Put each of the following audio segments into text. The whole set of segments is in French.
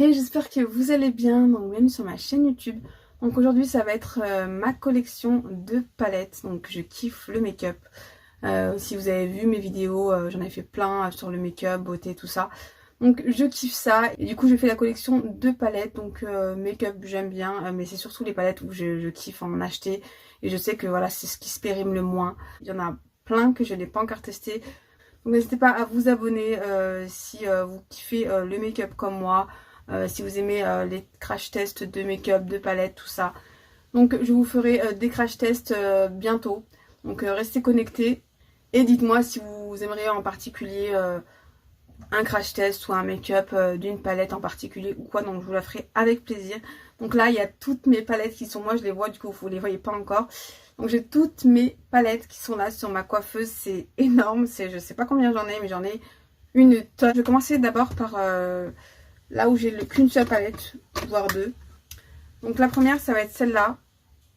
Hey, j'espère que vous allez bien, donc bienvenue sur ma chaîne YouTube. Donc aujourd'hui ça va être ma collection de palettes, donc je kiffe le make-up. Si vous avez vu mes vidéos, j'en ai fait plein sur le make-up, beauté, tout ça. Donc je kiffe ça, et du coup j'ai fait la collection de palettes, donc make-up j'aime bien, mais c'est surtout les palettes où je kiffe en acheter. Et je sais que voilà, c'est ce qui se périme le moins. Il y en a plein que je n'ai pas encore testé. Donc n'hésitez pas à vous abonner si vous kiffez le make-up comme moi. Si vous aimez les crash tests de make-up, de palettes, tout ça. Donc je vous ferai des crash tests bientôt. Donc restez connectés. Et dites-moi si vous aimeriez en particulier un crash test ou un make-up d'une palette en particulier ou quoi. Donc je vous la ferai avec plaisir. Donc là il y a toutes mes palettes qui sont, moi je les vois, du coup vous les voyez pas encore. Donc j'ai toutes mes palettes qui sont là sur ma coiffeuse. C'est énorme, je sais pas combien j'en ai, mais j'en ai une tonne. Je vais commencer d'abord par là où j'ai qu'une seule palette, voire deux. Donc la première, ça va être celle-là,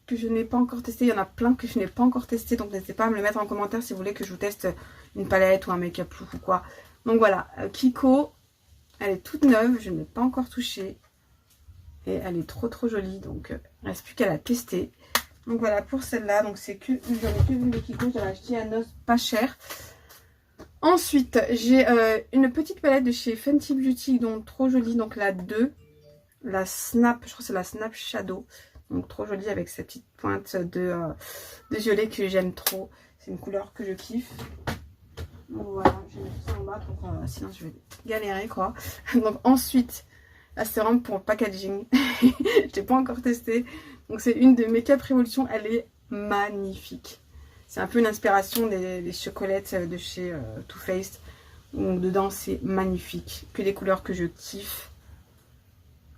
que je n'ai pas encore testée. Il y en a plein que je n'ai pas encore testé, donc n'hésitez pas à me le mettre en commentaire si vous voulez que je vous teste une palette ou un make-up look ou quoi. Donc voilà, Kiko, elle est toute neuve, je ne l'ai pas encore touchée. Et elle est trop jolie, donc il ne reste plus qu'à la tester. Donc voilà pour celle-là, donc c'est que j'en ai que une de Kiko, j'en ai acheté à Noz pas cher. Ensuite, j'ai une petite palette de chez Fenty Beauty, donc trop jolie, donc la 2, la Snap, je crois que c'est la Snap Shadow, donc trop jolie avec cette petite pointe de violet que j'aime trop, c'est une couleur que je kiffe. Donc voilà, je vais mettre ça en bas pour sinon je vais galérer quoi. Donc ensuite, là c'est vraiment pour le packaging, je l'ai pas encore testé, donc c'est une de Make Up Revolution, elle est magnifique. C'est un peu une inspiration des chocolates de chez Too Faced. Donc dedans c'est magnifique. Que des couleurs que je kiffe.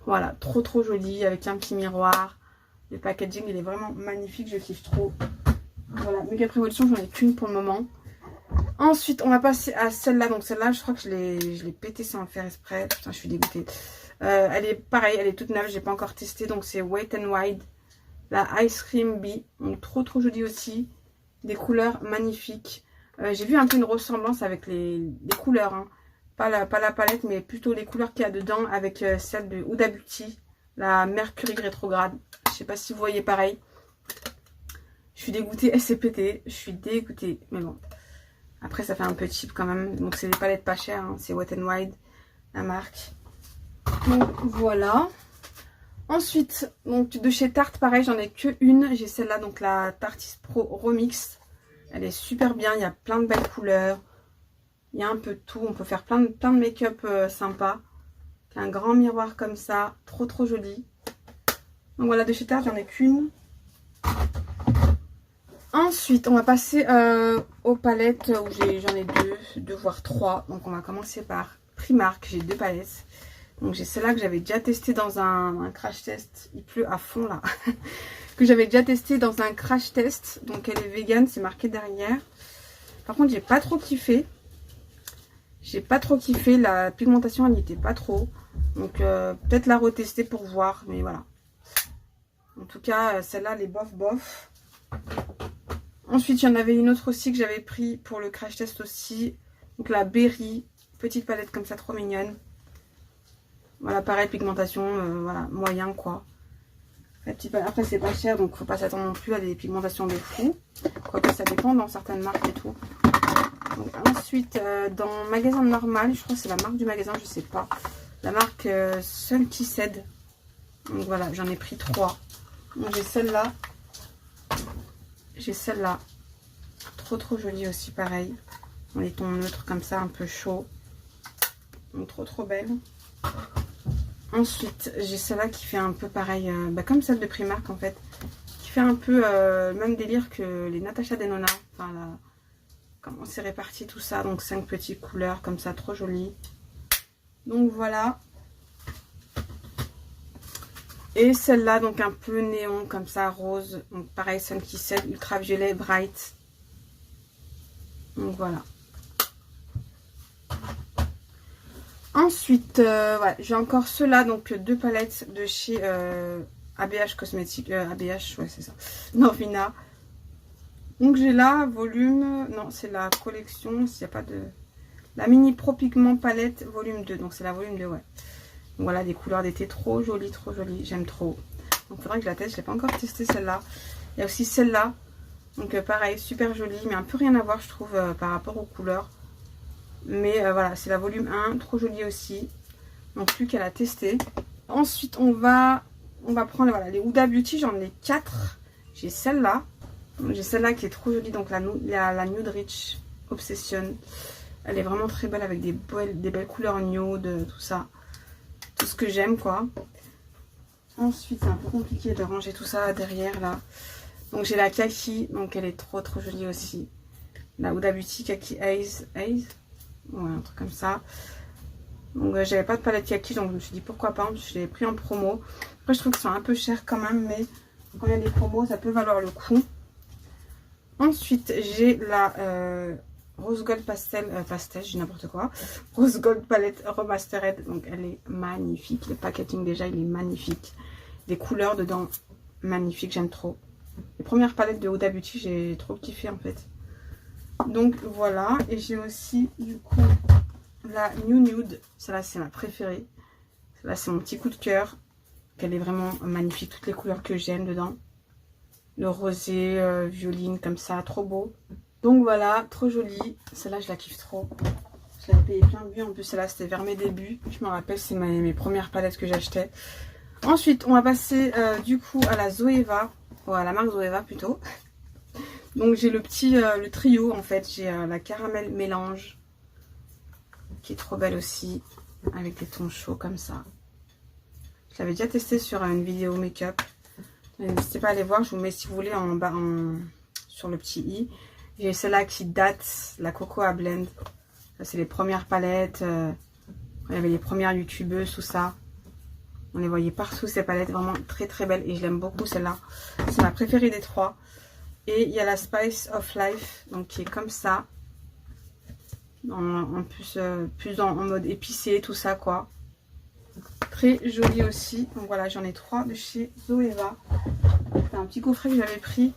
Voilà, trop joli avec un petit miroir. Le packaging il est vraiment magnifique, je kiffe trop. Voilà, Make Up Revolution, j'en ai qu'une pour le moment. Ensuite on va passer à celle-là. Donc celle-là je crois que je l'ai pété sans le faire exprès. Putain je suis dégoûtée. Elle est pareille, elle est toute neuve, j'ai pas encore testé. Donc c'est Wet n Wild. La Ice Cream Bee. Donc trop jolie aussi. Des couleurs magnifiques. J'ai vu un peu une ressemblance avec les couleurs. Hein. Pas la palette, mais plutôt les couleurs qu'il y a dedans avec celle de Huda Beauty. La Mercury rétrograde. Je sais pas si vous voyez pareil. Je suis dégoûtée. Elle s'est pétée. Je suis dégoûtée. Mais bon. Après, ça fait un peu cheap quand même. Donc, c'est des palettes pas chères. Hein. C'est Wet n Wild, la marque. Donc, voilà. Ensuite, donc de chez Tarte, pareil, j'en ai que une. J'ai celle-là, donc la Tarteist Pro Remix. Elle est super bien, il y a plein de belles couleurs. Il y a un peu de tout, on peut faire plein de make-up sympa. Un grand miroir comme ça, trop joli. Donc voilà, de chez Tarte, j'en ai qu'une. Ensuite, on va passer aux palettes où j'en ai deux voire trois. Donc on va commencer par Primark, j'ai deux palettes. Donc j'ai celle-là que j'avais déjà testé dans un crash test. Il pleut à fond là. Que j'avais déjà testé dans un crash test. Donc elle est vegan, c'est marqué derrière. Par contre j'ai pas trop kiffé. J'ai pas trop kiffé. La pigmentation elle n'y était pas trop. Donc peut-être la retester pour voir. Mais voilà. En tout cas celle-là elle est bof. Ensuite il y en avait une autre aussi que j'avais pris pour le crash test aussi. Donc la Berry. Petite palette comme ça trop mignonne. Voilà, pareil, pigmentation, voilà, moyen quoi. Après, c'est pas cher, donc faut pas s'attendre non plus à des pigmentations de fou. Quoique ça dépend dans certaines marques et tout. Donc, ensuite, dans magasin normal, je crois que c'est la marque du magasin, je sais pas. La marque Sunky Said. Donc voilà, j'en ai pris 3. Donc j'ai celle-là. J'ai celle-là. Trop jolie aussi, pareil. Dans les tons neutres comme ça, un peu chaud. Donc trop belle. Ensuite, j'ai celle-là qui fait un peu pareil, comme celle de Primark en fait. Qui fait un peu le même délire que les Natasha Denona. Enfin, comment c'est réparti tout ça. Donc 5 petites couleurs comme ça, trop jolies. Donc voilà. Et celle-là, donc un peu néon comme ça, rose. Donc pareil, Sunky Said, ultraviolet, bright. Donc voilà. Ensuite, voilà, j'ai encore ceux-là, donc deux palettes de chez ABH Cosmétiques, ABH, ouais c'est ça, Norvina. Donc j'ai là, volume, non c'est la collection, s'il n'y a pas de... La Mini Pro Pigment Palette volume 2, donc c'est la volume 2, ouais. Voilà, des couleurs d'été trop jolies, j'aime trop. Donc faudra que je la teste, je l'ai pas encore testé celle-là. Il y a aussi celle-là, donc pareil, super jolie, mais un peu rien à voir je trouve par rapport aux couleurs. Mais voilà, c'est la volume 1, trop jolie aussi. Donc plus qu'à la tester. Ensuite on va prendre voilà, les Huda Beauty, j'en ai 4. J'ai celle-là. J'ai celle-là qui est trop jolie, donc la Nude Rich Obsession. Elle est vraiment très belle avec des belles couleurs nude, tout ça. Tout ce que j'aime quoi. Ensuite c'est un peu compliqué de ranger tout ça derrière là. Donc j'ai la Kaki, donc elle est trop jolie aussi. La Huda Beauty Kaki Haze. Ouais, un truc comme ça. Donc j'avais pas de palette Kaki, donc je me suis dit pourquoi pas, je l'ai pris en promo. Après je trouve qu'ils sont un peu chers quand même, mais quand il y a des promos ça peut valoir le coup. Ensuite j'ai la Rose Gold Pastel, j'ai n'importe quoi. Rose Gold Palette Remastered, donc elle est magnifique. Le packaging déjà il est magnifique. Les couleurs dedans, magnifiques, j'aime trop. Les premières palettes de Huda Beauty, j'ai trop kiffé en fait. Donc voilà, et j'ai aussi du coup la New Nude. Celle-là c'est ma préférée. Celle-là c'est mon petit coup de cœur. Elle est vraiment magnifique, toutes les couleurs que j'aime dedans. Le rosé, violine comme ça, trop beau. Donc voilà, trop jolie. Celle-là je la kiffe trop. Je l'avais payé plein de vues. En plus celle-là c'était vers mes débuts. Je me rappelle, c'est mes premières palettes que j'achetais. Ensuite on va passer du coup à la Zoeva. Ou à la marque Zoeva plutôt. Donc j'ai le trio en fait. J'ai la caramel mélange. Qui est trop belle aussi. Avec des tons chauds comme ça. Je l'avais déjà testé sur une vidéo make-up. N'hésitez pas à aller voir. Je vous mets si vous voulez en bas sur le petit i. J'ai celle-là qui date. La Cocoa Blend. Ça c'est les premières palettes. Il y avait les premières youtubeuses, tout ça. On les voyait partout ces palettes, vraiment très belles et je l'aime beaucoup celle-là. C'est ma préférée des trois. Et il y a la Spice of Life, donc qui est comme ça. En plus en mode épicé, tout ça quoi. Très jolie aussi. Donc voilà, j'en ai 3 de chez Zoeva. C'est un petit coffret que j'avais pris.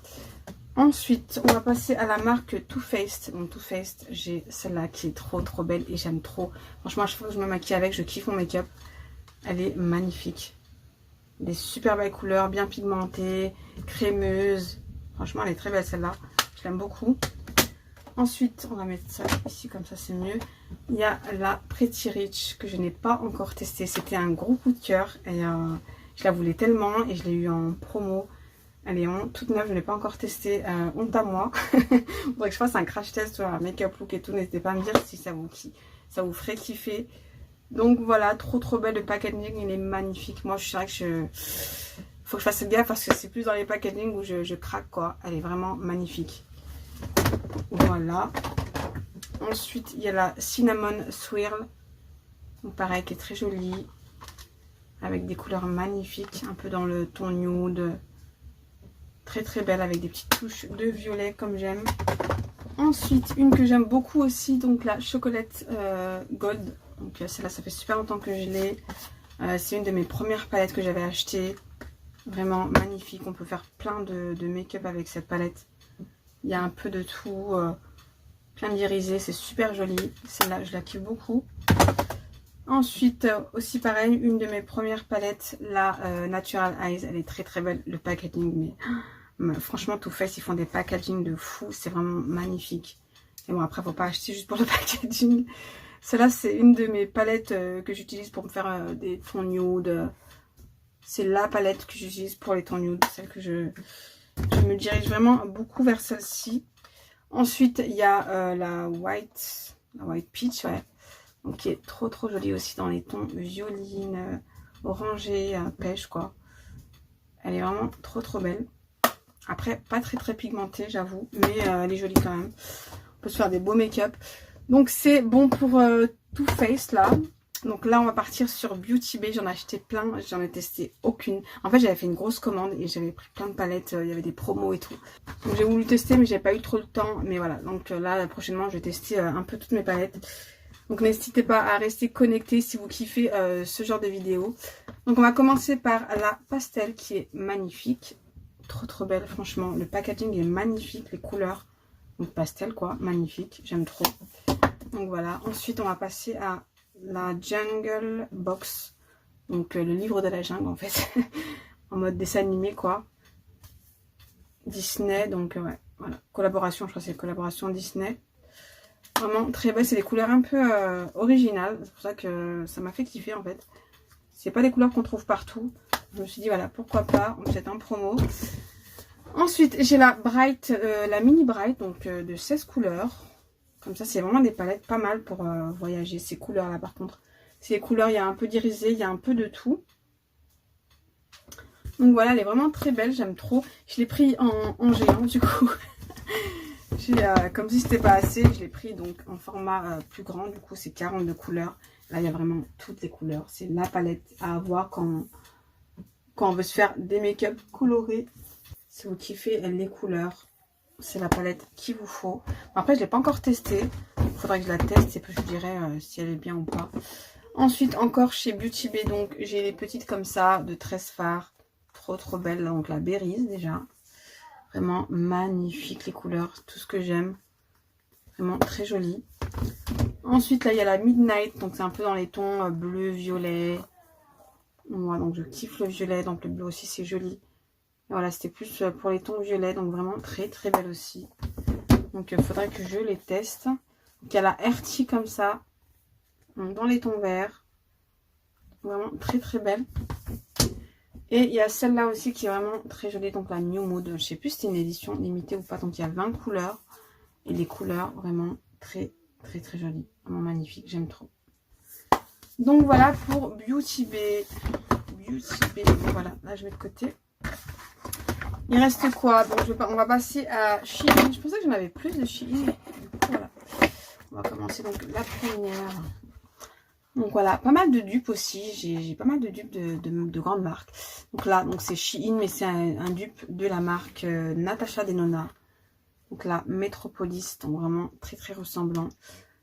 Ensuite, on va passer à la marque Too Faced. Donc Too Faced, j'ai celle-là qui est trop belle et j'aime trop. Franchement, à chaque fois que je me maquille avec, je kiffe mon make-up. Elle est magnifique. Des super belles couleurs, bien pigmentées, crémeuses. Franchement, elle est très belle celle-là. Je l'aime beaucoup. Ensuite, on va mettre ça ici, comme ça c'est mieux. Il y a la Pretty Rich que je n'ai pas encore testée. C'était un gros coup de cœur. Et je la voulais tellement et je l'ai eu en promo. Elle est toute neuve, je ne l'ai pas encore testée. Honte à moi. Faudrait que je fasse un crash test sur un make-up look et tout. N'hésitez pas à me dire si ça vous ferait kiffer. Donc voilà, trop belle. Le packaging, il est magnifique. Moi, je dirais que faut que je fasse gaffe parce que c'est plus dans les packaging où je craque quoi. Elle est vraiment magnifique. Voilà. Ensuite, il y a la Cinnamon Swirl. Donc pareil, qui est très jolie. Avec des couleurs magnifiques. Un peu dans le ton nude. Très belle avec des petites touches de violet comme j'aime. Ensuite, une que j'aime beaucoup aussi. Donc la Chocolate Gold. Donc celle-là, ça fait super longtemps que je l'ai. C'est une de mes premières palettes que j'avais achetées. Vraiment magnifique. On peut faire plein de make-up avec cette palette. Il y a un peu de tout. Plein d'irisé. C'est super joli. Celle-là, je la kiffe beaucoup. Ensuite, aussi pareil, une de mes premières palettes. La Natural Eyes. Elle est très belle. Le packaging. Mais franchement, Too Faced, ils font des packaging de fou. C'est vraiment magnifique. Et bon, après, faut pas acheter juste pour le packaging. Celle-là, c'est une de mes palettes que j'utilise pour me faire des tons nude. C'est la palette que j'utilise pour les tons nude. Celle que je me dirige vraiment beaucoup vers celle-ci. Ensuite, il y a la White Peach, ouais. Donc, qui est trop jolie aussi dans les tons violine, orangé, pêche, quoi. Elle est vraiment trop belle. Après, pas très pigmentée, j'avoue. Mais elle est jolie quand même. On peut se faire des beaux make-up. Donc c'est bon pour Too Faced là. Donc là on va partir sur Beauty Bay. J'en ai acheté plein, j'en ai testé aucune. En fait j'avais fait une grosse commande et j'avais pris plein de palettes. Il y avait des promos et tout. Donc j'ai voulu tester mais j'avais pas eu trop de temps. Mais voilà, donc là prochainement je vais tester un peu toutes mes palettes. Donc n'hésitez pas à rester connecté si vous kiffez ce genre de vidéos. Donc on va commencer par la pastel qui est magnifique. Trop belle franchement. Le packaging est magnifique, les couleurs. Donc pastel quoi, magnifique, j'aime trop. Donc voilà, ensuite on va passer à la Jungle Box. Donc le livre de la jungle en fait. En mode dessin animé quoi. Disney, donc ouais, voilà. Collaboration, je crois que c'est collaboration Disney. Vraiment très belle, c'est des couleurs un peu originales. C'est pour ça que ça m'a fait kiffer en fait. C'est pas des couleurs qu'on trouve partout. Je me suis dit voilà, pourquoi pas, on peut-être en promo. Ensuite, j'ai la Bright, la mini Bright, donc de 16 couleurs. Comme ça, c'est vraiment des palettes pas mal pour voyager. Ces couleurs-là, par contre, ces couleurs, il y a un peu d'irisé, il y a un peu de tout. Donc voilà, elle est vraiment très belle, j'aime trop. Je l'ai pris en géant, du coup. Comme si c'était pas assez, je l'ai pris donc en format plus grand. Du coup, c'est 42 couleurs. Là, il y a vraiment toutes les couleurs. C'est la palette à avoir quand on veut se faire des make-up colorés. Si vous kiffez les couleurs, c'est la palette qu'il vous faut. Après, je ne l'ai pas encore testée. Il faudrait que je la teste et puis je dirai si elle est bien ou pas. Ensuite, encore chez Beauty Bay, donc j'ai les petites comme ça, de 13 fards. Trop belles. Donc la Berries déjà. Vraiment magnifique les couleurs, tout ce que j'aime. Vraiment très joli. Ensuite, là, il y a la Midnight. Donc c'est un peu dans les tons bleu, violet. Moi, donc je kiffe le violet. Donc le bleu aussi, c'est joli. Voilà, c'était plus pour les tons violets, donc vraiment très belle aussi. Donc il faudrait que je les teste. Donc il y a la RT comme ça, donc dans les tons verts. Vraiment très belle. Et il y a celle-là aussi qui est vraiment très jolie, donc la New Mood. Je sais plus si c'est une édition limitée ou pas, donc il y a 20 couleurs. Et les couleurs vraiment très jolies. Vraiment magnifique, j'aime trop. Donc voilà pour Beauty Bay. Voilà, là je mets de côté. Il reste quoi? Donc on va passer à Shein. Je pensais que j'en avais plus de Shein. Du coup, voilà. On va commencer donc la première. Donc voilà, pas mal de dupes aussi. J'ai pas mal de dupes de grandes marques. Donc là, donc c'est Shein, mais c'est un dupe de la marque Natasha Denona. Donc là, Metropolis, donc vraiment très ressemblant.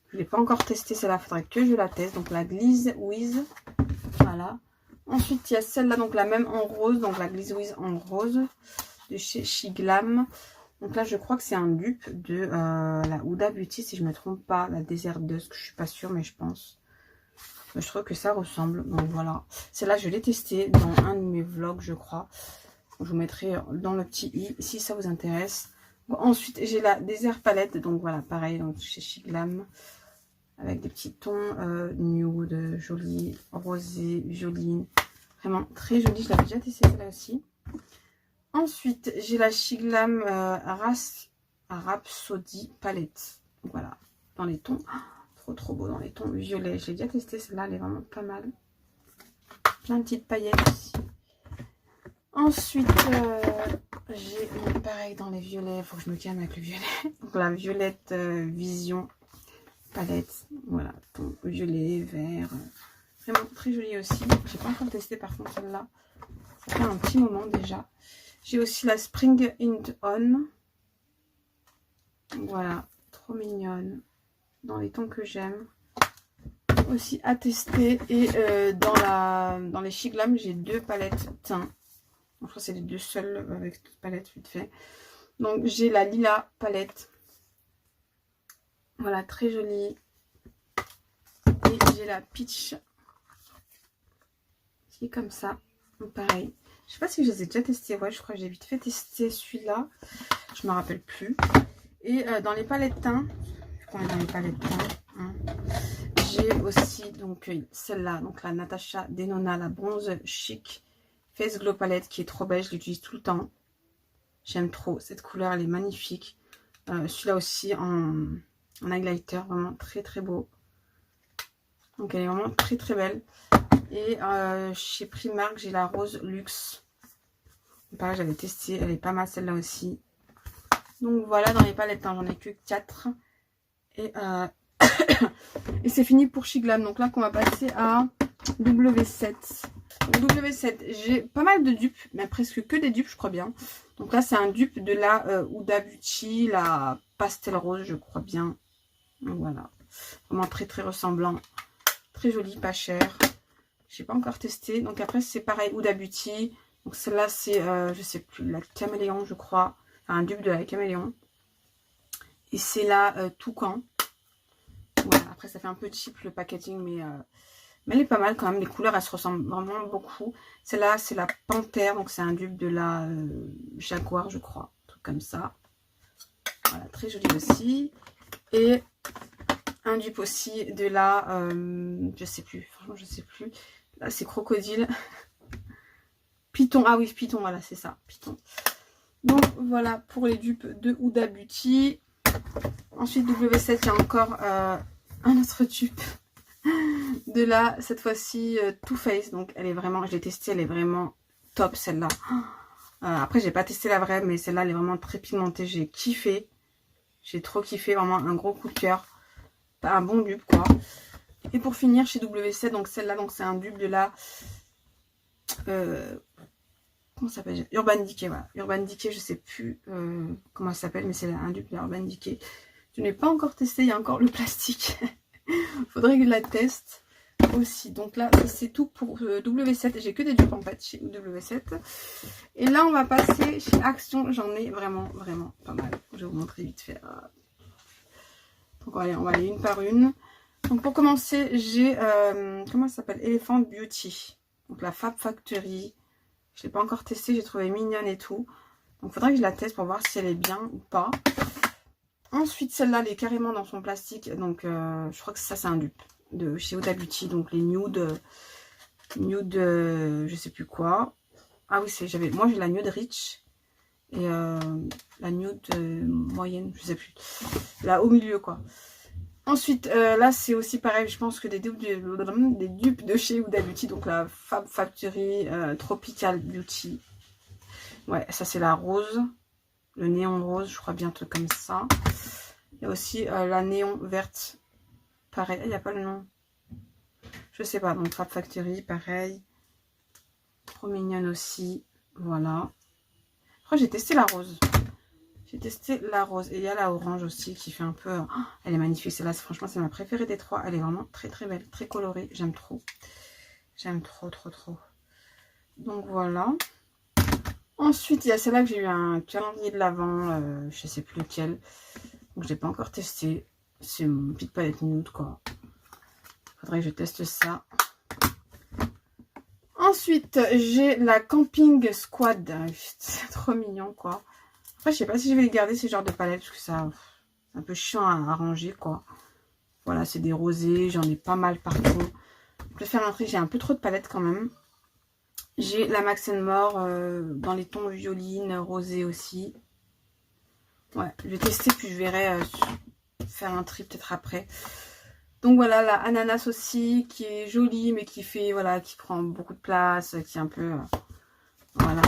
Je ne l'ai pas encore testé celle-là, il faudrait que je la teste. Donc la Gliss Wiz. Voilà. Ensuite, il y a celle-là, donc la même en rose. Donc la Gliss Wiz en rose. De chez Shiglam. Donc là, je crois que c'est un dupe de la Huda Beauty, si je ne me trompe pas. La Desert Dusk, je suis pas sûre, mais je pense. Je trouve que ça ressemble. Donc voilà. Celle-là, je l'ai testée dans un de mes vlogs, je crois. Je vous mettrai dans le petit i si ça vous intéresse. Bon, ensuite, j'ai la Desert Palette. Donc voilà, pareil, donc chez Shiglam. Avec des petits tons nude, jolis, rosé, violine. Vraiment très jolie. Je l'avais déjà testé celle-là aussi. Ensuite, j'ai la Shiglam Rhapsody Palette. Donc voilà, dans les tons, trop beau, dans les tons violets. Je l'ai déjà testé, celle-là, elle est vraiment pas mal. Plein de petites paillettes aussi. Ensuite, j'ai pareil dans les violets. Il faut que je me calme avec le violet. Donc la Violette Vision Palette. Voilà, ton violet, vert. Vraiment très jolie aussi. J'ai pas encore testé par contre celle-là. Ça fait un petit moment déjà. J'ai aussi la Spring Into On. Voilà, trop mignonne. Dans les tons que j'aime. Aussi à tester. Et dans les Shiglam, j'ai deux palettes teint. Je crois que c'est les deux seules avec toute palette vite fait. Donc j'ai la Lila palette. Voilà, très jolie. Et j'ai la Peach. Qui est comme ça. Donc pareil. Je sais pas si je les ai déjà testés. Ouais, je crois que j'ai vite fait tester celui-là. Je me rappelle plus. Et dans les palettes teints, quand on est dans les palettes teints, hein, j'ai aussi donc celle-là, donc la Natasha Denona, la bronze chic Face Glow palette qui est trop belle. Je l'utilise tout le temps. J'aime trop cette couleur, elle est magnifique. Celui-là aussi en highlighter, vraiment très beau. Donc elle est vraiment très belle. Et chez Primark, j'ai la Rose Luxe. Pareil, j'avais testé, elle est pas mal celle-là aussi. Donc voilà, dans les palettes, hein, j'en ai que 4. Et, et c'est fini pour Shiglam. Donc là, qu'on va passer à W7. Donc, W7, j'ai pas mal de dupes, mais presque que des dupes, je crois bien. Donc là, c'est un dupe de la Huda Beauty, la Pastel Rose, je crois bien. Donc voilà, vraiment très ressemblant. Très joli, pas cher. J'ai pas encore testé. Donc après, c'est pareil, Huda Beauty. Donc celle-là, c'est, je sais plus, la Caméléon, je crois. Enfin, un dupe de la Caméléon. Et c'est la Toucan. Voilà, après, ça fait un peu cheap le packaging, Mais elle est pas mal quand même. Les couleurs, elles se ressemblent vraiment beaucoup. Celle-là, c'est la Panthère. Donc, c'est un dupe de la Jaguar, je crois. Un truc comme ça. Voilà, très joli aussi. Et un dupe aussi de la... je sais plus. Franchement, je sais plus. Là, c'est Crocodile. Python. Ah oui, Python. Voilà, c'est ça. Python. Donc, voilà pour les dupes de Huda Beauty. Ensuite, W7, il y a encore un autre dupe. De là, cette fois-ci, Too Faced. Donc, elle est vraiment, je l'ai testée, elle est vraiment top, celle-là. Après, j'ai pas testé la vraie, mais celle-là, elle est vraiment très pigmentée. J'ai kiffé. J'ai trop kiffé, vraiment un gros coup de cœur. Pas un bon dupe, quoi. Et pour finir, chez W7, donc celle-là, donc c'est un dupe de la... comment ça s'appelle? Urban Decay, voilà. Urban Decay, je sais plus comment ça s'appelle, mais c'est un dupe de Urban Decay. Je n'ai pas encore testé, il y a encore le plastique. Faudrait que je la teste aussi. Donc là, c'est tout pour W7. J'ai que des dupes en fait chez W7. Et là, on va passer chez Action. J'en ai vraiment pas mal. Je vais vous montrer vite fait. Donc on va aller une par une. Donc pour commencer, j'ai comment ça s'appelle? Elephant Beauty. Donc la Fab Factory. Je l'ai pas encore testée, j'ai trouvé mignonne et tout. Donc faudrait que je la teste pour voir si elle est bien ou pas. Ensuite, celle-là, elle est carrément dans son plastique. Donc, je crois que ça, c'est un dupe de chez Huda Beauty. Donc, les nude, je sais plus quoi. Ah oui, moi, j'ai la nude rich. Et la nude moyenne, je sais plus. Là, au milieu, quoi. Ensuite, là, c'est aussi pareil. Je pense que des dupes de chez Huda Beauty. Donc, la Fab Factory Tropical Beauty. Ouais, ça, c'est la rose. Le néon rose, je crois bien, un truc comme ça. Il y a aussi la néon verte. Pareil, il n'y a pas le nom. Je sais pas. Donc, Fab Factory, pareil. Trop mignonne aussi. Voilà. Je crois que j'ai testé la rose. J'ai testé la rose. Et il y a la orange aussi qui fait un peu... Oh, elle est magnifique. Celle-là, franchement, c'est ma préférée des trois. Elle est vraiment très belle. Très colorée. J'aime trop. J'aime trop. Donc, voilà. Ensuite, il y a celle-là que j'ai eu un calendrier de l'Avent. Je sais plus lequel. Donc, je l'ai pas encore testé. C'est une petite palette nude, quoi. Faudrait que je teste ça. Ensuite, j'ai la Camping Squad. C'est trop mignon, quoi. Après, je sais pas si je vais les garder, ces genres de palettes, parce que ça, c'est un peu chiant à ranger, quoi. Voilà, c'est des rosés. J'en ai pas mal partout. Je vais faire un tri. J'ai un peu trop de palettes, quand même. J'ai la Max More dans les tons violines, rosés aussi. Ouais, je vais tester, puis je verrai faire un tri peut-être après. Donc voilà, la ananas aussi, qui est jolie, mais qui fait, voilà, qui prend beaucoup de place, qui est un peu, voilà.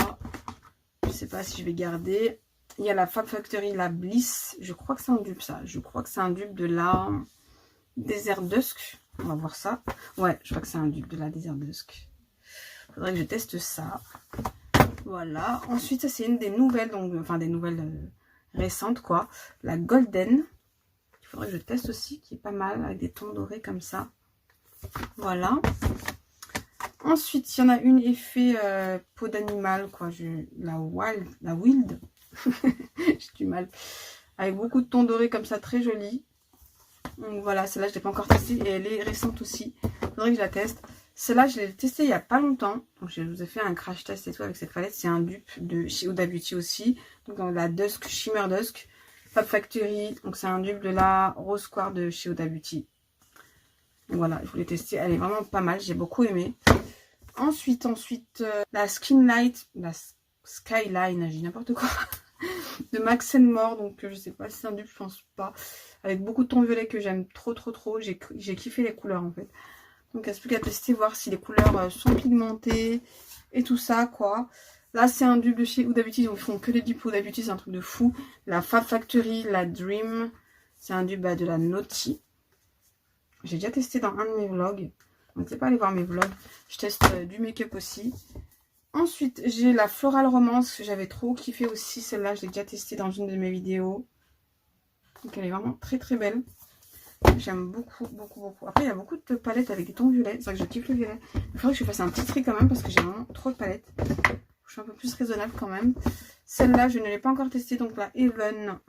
Je sais pas si je vais garder. Il y a la Fab Factory, la Bliss. Je crois que c'est un dupe, ça. Je crois que c'est un dupe de la Desert Dusk. On va voir ça. Ouais, je crois que c'est un dupe de la Desert Dusk. Faudrait que je teste ça. Voilà. Ensuite, ça c'est une des nouvelles, donc, enfin des nouvelles récentes, quoi. La Golden. Il faudrait que je teste aussi, qui est pas mal, avec des tons dorés comme ça. Voilà. Ensuite, il y en a une effet peau d'animal, quoi. La Wild. J'ai du mal. Avec beaucoup de tons dorés comme ça, très jolie. Donc voilà, celle-là, je l'ai pas encore testée et elle est récente aussi. Faudrait que je la teste. Celle-là, je l'ai testée il y a pas longtemps. Donc je vous ai fait un crash test et tout avec cette palette. C'est un dupe de chez Huda Beauty aussi. Donc dans la Dusk, Shimmer Dusk. Fab Factory. Donc c'est un dupe de la Rose Quartz de chez Huda Beauty. Donc voilà, je voulais tester. Elle est vraiment pas mal. J'ai beaucoup aimé. Ensuite, la Skin Light. La Skyline, j'ai n'importe quoi. De Max More. Donc je sais pas si c'est un dupe, je pense pas. Avec beaucoup de tons violets que j'aime trop. J'ai kiffé les couleurs en fait. Donc, il reste plus qu'à tester, voir si les couleurs sont pigmentées et tout ça, quoi. Là, c'est un dupe de chez Huda Beauty. Ils font que des dupes Huda Beauty, c'est un truc de fou. La Fab Factory, la Dream. C'est un dupe de la Naughty. J'ai déjà testé dans un de mes vlogs. Donc, n'hésitez pas à aller voir mes vlogs. Je teste du make-up aussi. Ensuite, j'ai la Floral Romance. J'avais trop kiffé aussi. Celle-là, je l'ai déjà testée dans une de mes vidéos. Donc, elle est vraiment très belle. J'aime beaucoup. Après, il y a beaucoup de palettes avec des tons violets. C'est vrai que je kiffe le violet. Il faudrait que je fasse un petit tri quand même parce que j'ai vraiment trop de palettes. Je suis un peu plus raisonnable quand même. Celle-là, je ne l'ai pas encore testée. Donc la Even.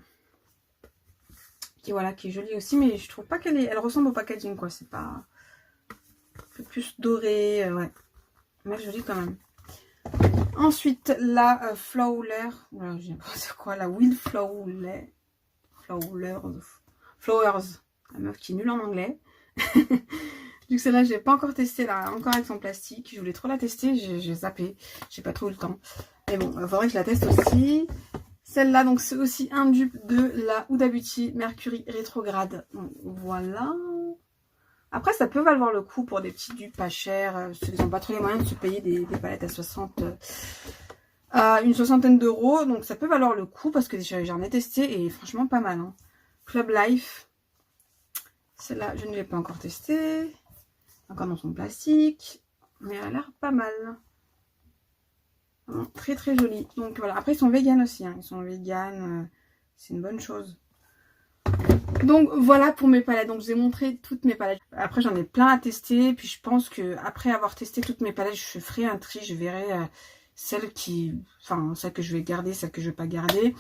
Qui est jolie aussi. Mais je trouve pas qu'elle ressemble au packaging, quoi. C'est pas... peu plus doré, ouais. Mais joli quand même. Ensuite, la Flowler, j'ai n'importe quoi, la Wild Flowers, la meuf qui est nulle en anglais. Du coup, celle-là, j'ai pas encore testé, là, encore avec son plastique. Je voulais trop la tester, j'ai zappé, j'ai pas trop eu le temps. Mais bon, il faudrait que je la teste aussi. Celle-là, donc c'est aussi un dupe de la Huda Beauty Mercury Rétrograde. Donc, voilà. Après, ça peut valoir le coup pour des petits dupes pas chers. Ceux qui n'ont pas trop les moyens de se payer des palettes à une soixantaine d'euros. Donc ça peut valoir le coup parce que j'en ai testé et franchement pas mal. Hein. Club Life. Celle-là, je ne l'ai pas encore testée. Encore dans son plastique. Mais elle a l'air pas mal. Très très jolie. Donc voilà. Après, ils sont vegan aussi. Hein. Ils sont vegan. C'est une bonne chose. Donc voilà pour mes palettes. Donc je vous ai montré toutes mes palettes. Après j'en ai plein à tester. Puis je pense que après avoir testé toutes mes palettes, je ferai un tri. Je verrai celles que je vais garder, celles que je vais pas garder.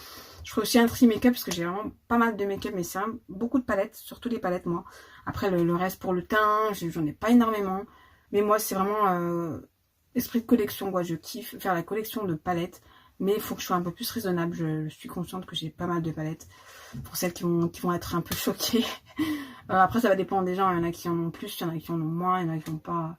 Je ferai aussi un tri make-up parce que j'ai vraiment pas mal de make-up. Mais c'est beaucoup de palettes, surtout les palettes moi. Après le reste pour le teint, j'en ai pas énormément. Mais moi c'est vraiment esprit de collection quoi. Je kiffe faire la collection de palettes. Mais il faut que je sois un peu plus raisonnable. Je suis consciente que j'ai pas mal de palettes. Pour celles qui vont être un peu choquées. Après, ça va dépendre des gens. Il y en a qui en ont plus, il y en a qui en ont moins, il y en a qui vont pas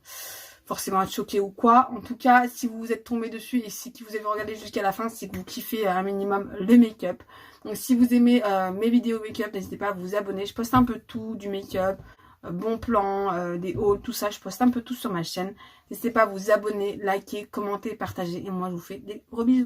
forcément être choqués ou quoi. En tout cas, si vous êtes tombé dessus et si vous avez regardé jusqu'à la fin, c'est que vous kiffez un minimum le make-up. Donc, si vous aimez mes vidéos make-up, n'hésitez pas à vous abonner. Je poste un peu tout, du make-up, bon plan, des hauls, tout ça. Je poste un peu tout sur ma chaîne. N'hésitez pas à vous abonner, liker, commenter, partager. Et moi, je vous fais des gros bisous.